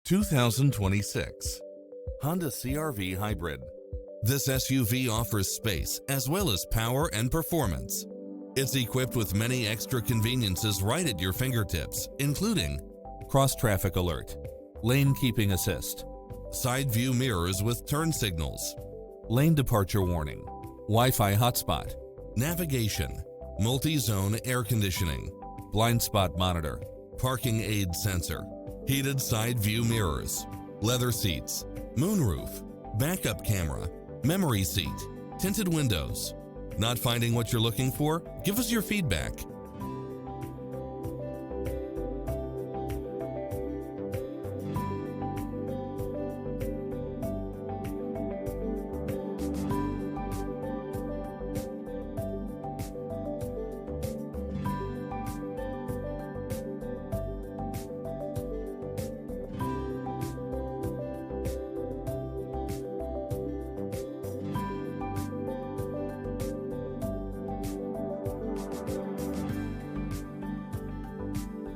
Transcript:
2026 Honda CR-V Hybrid. This SUV offers space as well as power and performance. It's equipped with many extra conveniences right at your fingertips, including cross-traffic alert, lane keeping assist, side view mirrors with turn signals, lane departure warning, Wi-Fi hotspot, navigation, multi-zone air conditioning, blind spot monitor, parking aid sensor, heated side view mirrors, leather seats, moonroof, backup camera, memory seat, tinted windows. Not finding what you're looking for? Give us your feedback.